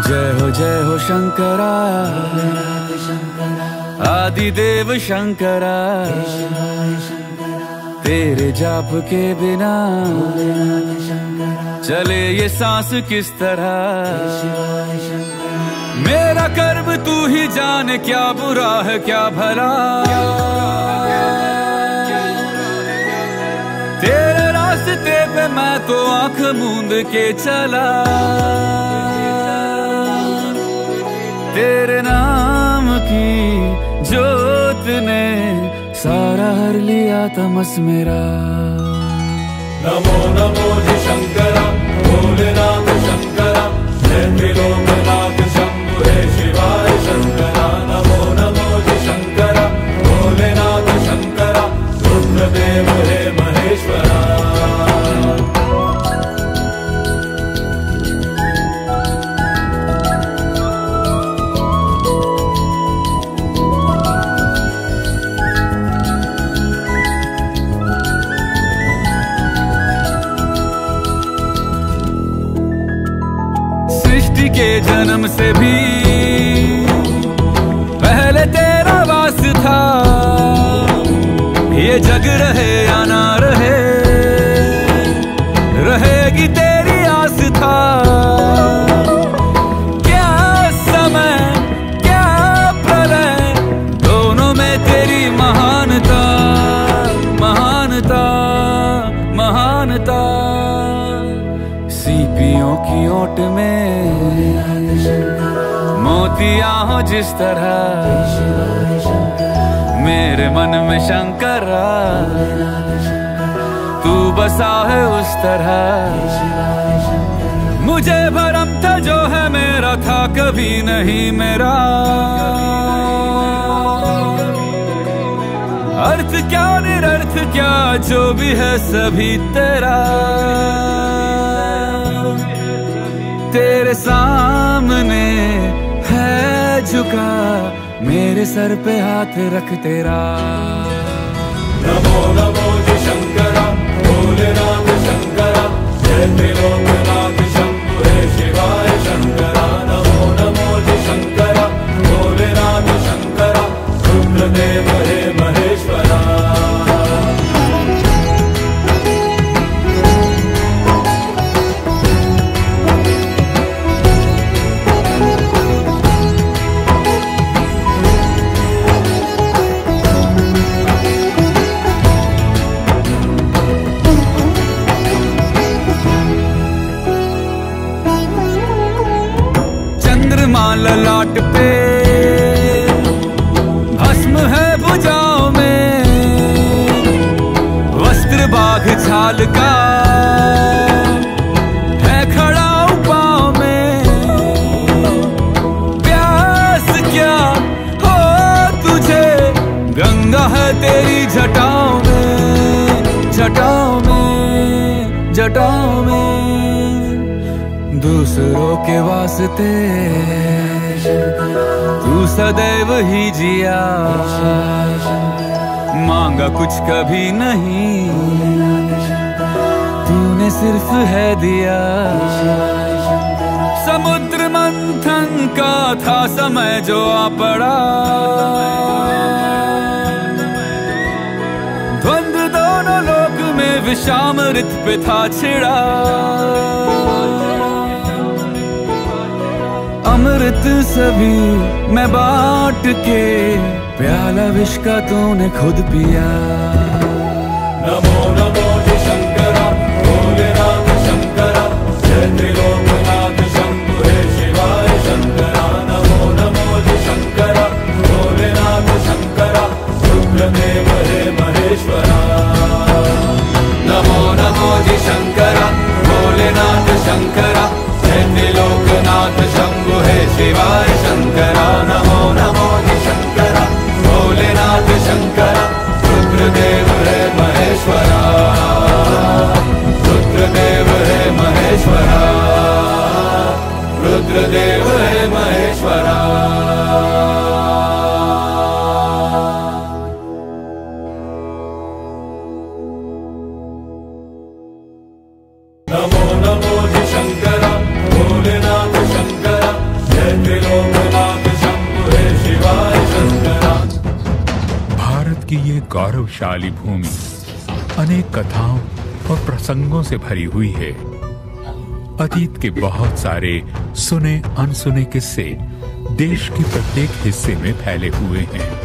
जय हो शंकरा, आदिदेव शंकरा। तेरे जाप के बिना चले ये सांस किस तरह। मेरा कर्म तू ही जाने, क्या बुरा है क्या भला। तेरे रास्ते पे मैं तो आंख मूंद के चला। तेरे नाम की जोत ने सारा हर लिया तमस मेरा। नमो नमो जी शंकरा, भोलेनाथ शंकरा, जय त्रिलोकनाथ शंभु हे शिवाय शंकरा। नमो नमो जी शंकरा, भोलेनाथ शंकरा, रुद्रदेव हे महेश्वरा। सृष्टि के जन्म से भी पहले तेरा वास था। ये जग रहे या ना रहे, रहेगी तेरी आस था। क्या समय क्या प्रलय, दोनों में तेरी महानता महानता महानता। सीपियों की ओट में मोतियां हो जिस तरह, मेरे मन में शंकरा तू बसा है उस तरह। मुझे भरम था जो है मेरा था कभी नहीं मेरा। अर्थ क्या निरर्थ क्या जो भी है सभी तेरा। तेरे सामने है झुका, मेरे सर पे हाथ रख तेरा। नमो नमो जी शंकरा, भोलेनाथ शंकरा, जय त्रिलोकनाथ शंभु हे शिवाय शंकरा। नमो नमो जी शंकरा, भोलेनाथ शंकरा, रुद्रदेव हे महेश्वरा। ललाट पे भस्म है भुजाओं में, वस्त्र बाघ छाल का है खड़ा पाँव में। प्यास क्या हो तुझे, गंगा है तेरी जटाओं में जटाओं में जटाओं में। दूसरों के वास्ते तू सदैव ही जिया, मांगा कुछ कभी नहीं, तूने सिर्फ है दिया। समुद्र मंथन का था समय जो आ पड़ा, द्वंद्व दोनों लोक में विषामृत पे था छिड़ा। अमृत सभी मैं बांट के, प्याला विष का तूने खुद पिया। नमो नमो जी शंकरा, भोलेनाथ शंकरा, जय त्रिलोकनाथ शंभु हे शिवाय शंकरा। नमो नमो जी शंकरा, भोलेनाथ शंकरा, रुद्रदेव हे महेश्वरा। नमो नमो जी शंकरा, भोलेनाथ शंकरा, जय त्रिलोकनाथ शंभु हे शिवाय शंकरा। नमो नमो जी शंकरा, भोलेनाथ शंकरा, रुद्रदेव हे महेश्वरा। रुद्रदेव हे महेश्वरा, रुद्रदेव हे महेश्वरा। कि ये गौरवशाली भूमि अनेक कथाओं और प्रसंगों से भरी हुई है। अतीत के बहुत सारे सुने अनसुने किस्से देश के प्रत्येक हिस्से में फैले हुए हैं।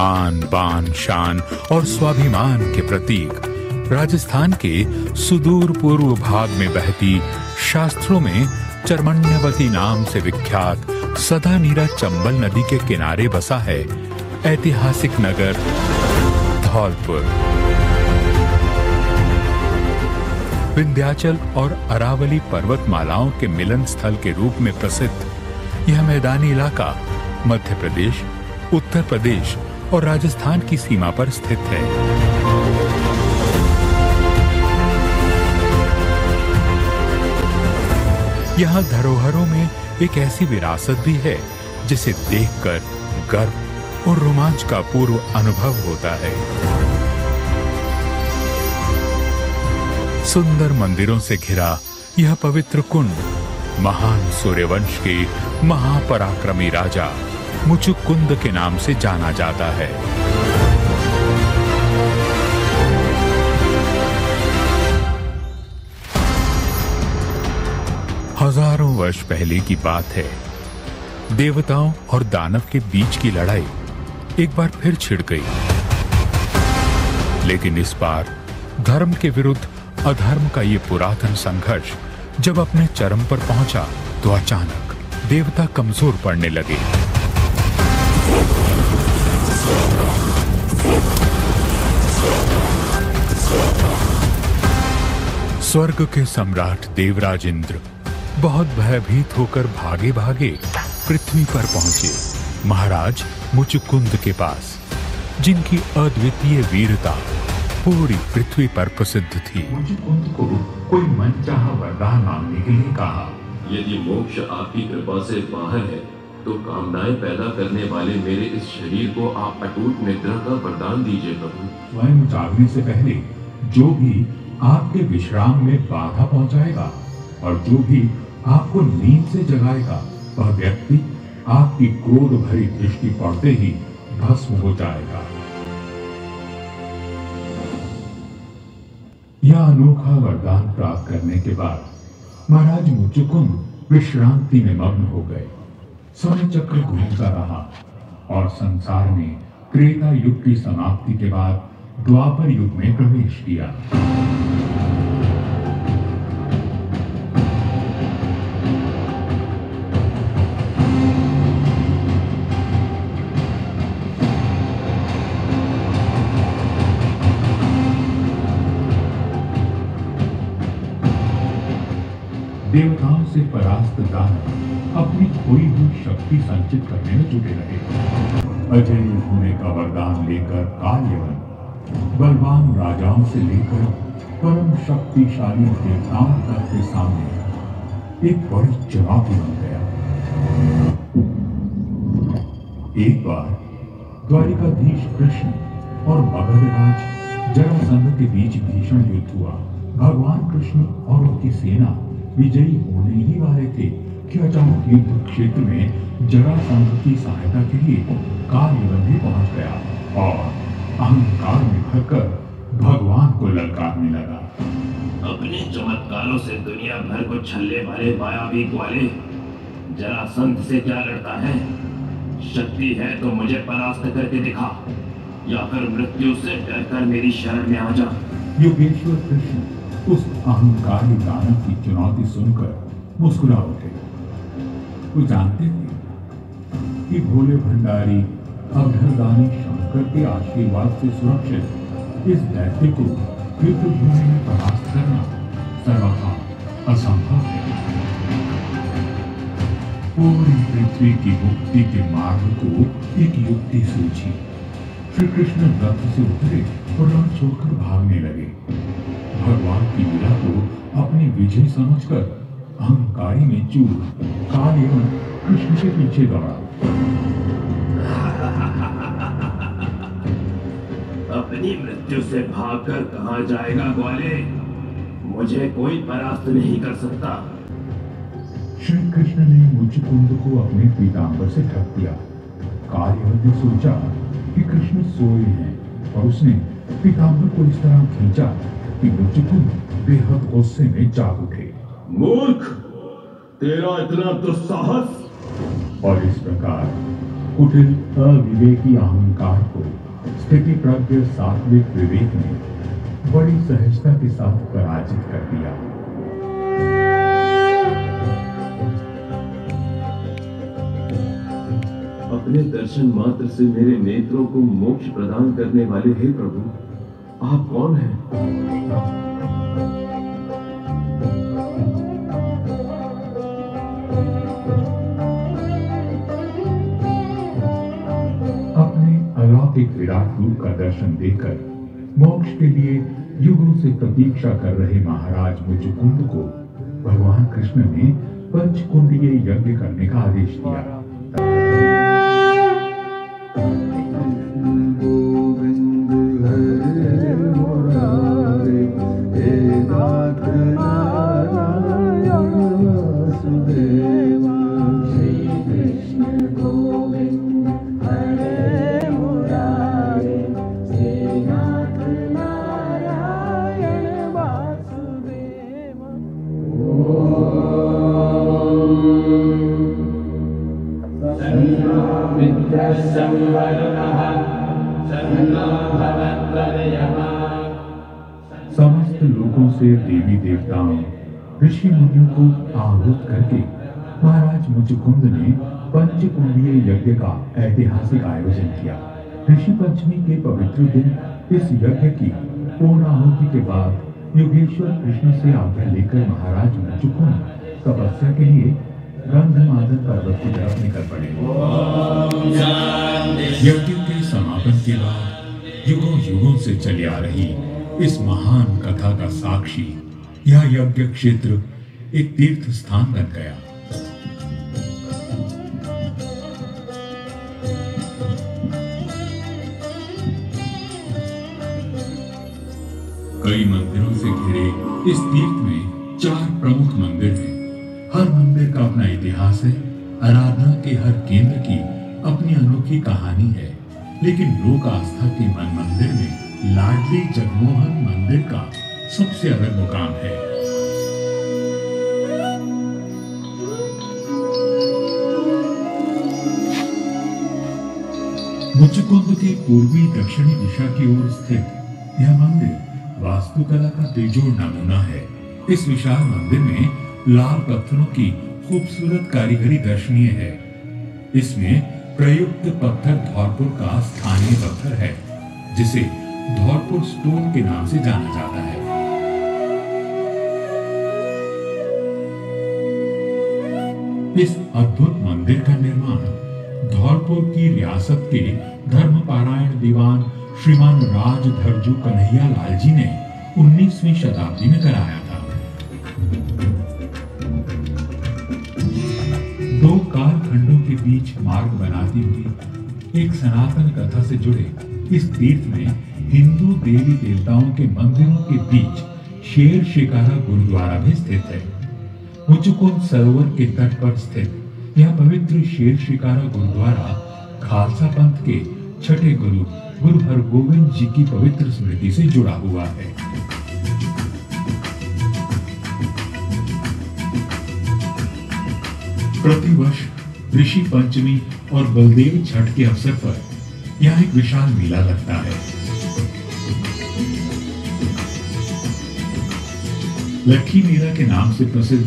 आन बान शान और स्वाभिमान के प्रतीक राजस्थान के सुदूर पूर्व भाग में बहती, शास्त्रों में चर्मण्यवती नाम से विख्यात सदा नीरा चंबल नदी के किनारे बसा है ऐतिहासिक नगर धौलपुर। विंध्याचल और अरावली पर्वतमालाओं के मिलन स्थल के रूप में प्रसिद्ध यह मैदानी इलाका मध्य प्रदेश, उत्तर प्रदेश और राजस्थान की सीमा पर स्थित है। यहाँ धरोहरों में एक ऐसी विरासत भी है जिसे देखकर गर्व और रोमांच का पूर्व अनुभव होता है। सुंदर मंदिरों से घिरा यह पवित्र कुंड महान सूर्यवंश के महापराक्रमी राजा मुचुकुंद के नाम से जाना जाता है। हजारों वर्ष पहले की बात है। देवताओं और दानव के बीच की लड़ाई एक बार फिर छिड़ गई, लेकिन इस बार धर्म के विरुद्ध अधर्म का ये पुरातन संघर्ष जब अपने चरम पर पहुंचा तो अचानक देवता कमजोर पड़ने लगे। स्वर्ग के सम्राट देवराज इंद्र बहुत भयभीत होकर भागे भागे पृथ्वी पर पहुंचे महाराज मुचुकुंद के पास, जिनकी अद्वितीय वीरता पूरी पृथ्वी पर प्रसिद्ध थी। मुचुकुंद को कोई मनचाहा वरदान मांगने के लिए कहा। यदि मोक्ष आपकी कृपा से बाहर है तो कामनाएं पैदा करने वाले मेरे इस शरीर को आप अटूट निद्रा का वरदान दीजिए प्रभु। स्वयं जागने से पहले जो भी आपके विश्राम में बाधा पहुंचाएगा और जो भी आपको नींद से जगाएगा वह व्यक्ति आपकी क्रोध भरी दृष्टि पड़ते ही भस्म हो जाएगा। यह अनोखा वरदान प्राप्त करने के बाद महाराज मुचुकुंद विश्रांति में मग्न हो गए। समय चक्र घूमता रहा और संसार ने त्रेता युग की समाप्ति के बाद द्वापर युग में प्रवेश किया। देवताओं से परास्त दानव अपनी खोई हुई शक्ति संचित करने में जुटे रहे। अजय होने का वरदान लेकर काल्यवन बलवान राजाओं से लेकर परम शक्तिशाली देवताओं तक के सामने एक बड़ी चुनौती बन गया। एक बार द्वारिकाधीश कृष्ण और मगधराज जरासंध के बीच भीषण युद्ध हुआ। भगवान कृष्ण और उनकी सेना विजयी होने ही वाले थे कि अचानक युद्ध क्षेत्र में जरासंध की सहायता के लिए काल्यवन भी पहुंच गया और अहंकार में भरकर भगवान को ललकारने लगा। अपने चमत्कारों से दुनिया भर को छलने वाले मायावी ग्वाले, जरासंध से क्या लड़ता है? शक्ति है तो मुझे परास्त करके दिखा या फिर मृत्यु से डरकर मेरी शरण में आ जा। योगेश्वर कृष्ण उस अहंकारी दानव की चुनौती सुनकर मुस्कुरा उठे। वो जानते थे कि भोले भंडारी अभयदानी शंकर के आशीर्वाद से सुरक्षित इस दैत्य को युद्ध भूमि में परास्त करना सर्वथा असंभव है। पूरी पृथ्वी की मुक्ति के मार्ग को एक युक्ति सूझी। श्री कृष्ण रथ से उतरे और रण छोड़कर भागने लगे। भगवान की लीला को अपनी विजय समझकर अहंकारी में चूर काल्यवन कृष्ण के पीछे दौड़ा। अपनी मृत्यु से भागकर कहां जाएगा ग्वाले? मुझे कोई परास्त नहीं कर सकता। श्री कृष्ण ने मुचकुंद को अपने पीतांबर से ढक दिया। कालिया ने सोचा कि कृष्ण सोए हैं और उसने पीतांबर को इस तरह खींचा कि मुचकुंद बेहद गुस्से में जाग उठे। मूर्ख, तेरा इतना दुस्साहस! और इस प्रकार कुटिल अविवेकी अहंकार को स्थिति प्रज्ञ सात्विक विवेक ने बड़ी सहजता के साथ पराजित कर दिया। अपने दर्शन मात्र से मेरे नेत्रों को मोक्ष प्रदान करने वाले हे प्रभु, आप कौन हैं? अपने अलौकिक विराट रूप का दर्शन देकर मोक्ष के लिए युगों से प्रतीक्षा कर रहे महाराज मुचकुंद को भगवान कृष्ण ने पंचकुंडीय यज्ञ करने का आदेश दिया। समस्त लोगों से देवी देवताओं ऋषि मुनियों को आहूत करके महाराज मुचकुंद ने पंचकुंडीय यज्ञ का ऐतिहासिक आयोजन किया। ऋषि पंचमी के पवित्र दिन इस यज्ञ की पूर्णाहुति के बाद योगेश्वर कृष्ण से आज्ञा लेकर महाराज मुचकुंद तपस्या के लिए गंधमादन पर्वत की तरफ निकल पड़े। यज्ञ के समापन के बाद युगों युगों से चली आ रही इस महान कथा का साक्षी यह यज्ञ क्षेत्र एक तीर्थ स्थान बन गया। कई मंदिरों से घिरे इस तीर्थ में 4 प्रमुख मंदिर हैं। हर मंदिर का अपना इतिहास है। आराधना के हर केंद्र की अपनी अनोखी कहानी है। लेकिन लोक आस्था के मन मंदिर में लाडली जगमोहन मंदिर का सबसे अलग मुकाम है। मुचकुंद के पूर्वी दक्षिणी दिशा की ओर स्थित यह मंदिर वास्तुकला का बेजोड़ नमूना है। इस विशाल मंदिर में लाल पत्थरों की खूबसूरत कारीगरी दर्शनीय है। इसमें प्रयुक्त पत्थर धौरपुर का स्थानीय पत्थर है, जिसे धौरपुर स्टोन के नाम से जाना जाता है। इस अद्भुत मंदिर का निर्माण धौरपुर की रियासत के धर्मपारायण दीवान श्रीमान राजधरजू कन्हैया लाल जी ने 19वीं शताब्दी में कराया था। 2 कालखंडों के बीच मार्ग बनाती हुई एक सनातन कथा से जुड़े इस तीर्थ में हिंदू देवी देवताओं के मंदिरों के बीच शेर शिकारा गुरुद्वारा भी स्थित है। मुचकुंद सरोवर के तट पर स्थित यह पवित्र शेर शिकारा गुरुद्वारा खालसा पंथ के छठे गुरु हरगोविंद जी की पवित्र स्मृति से जुड़ा हुआ है। प्रतिवर्ष ऋषि पंचमी और बलदेव छठ के अवसर पर यहाँ एक विशाल मेला लगता है। लक्की मेला के नाम से प्रसिद्ध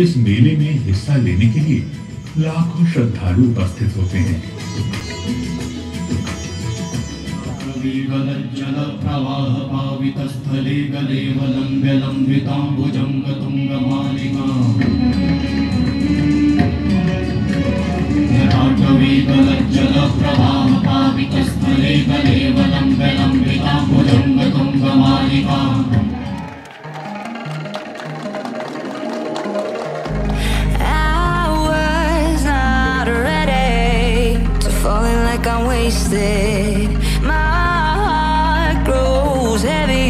इस मेले में हिस्सा लेने के लिए लाखों श्रद्धालु उपस्थित होते हैं। जल प्रवाह पावित स्थले गले वलंब्य लंबितांबुजंग तुंग मालिका जल प्रवाह पावित स्थले गले वलंब्य लंबितांबुजंग तुंग मालिका। I'm wasted. My heart grows feels heavy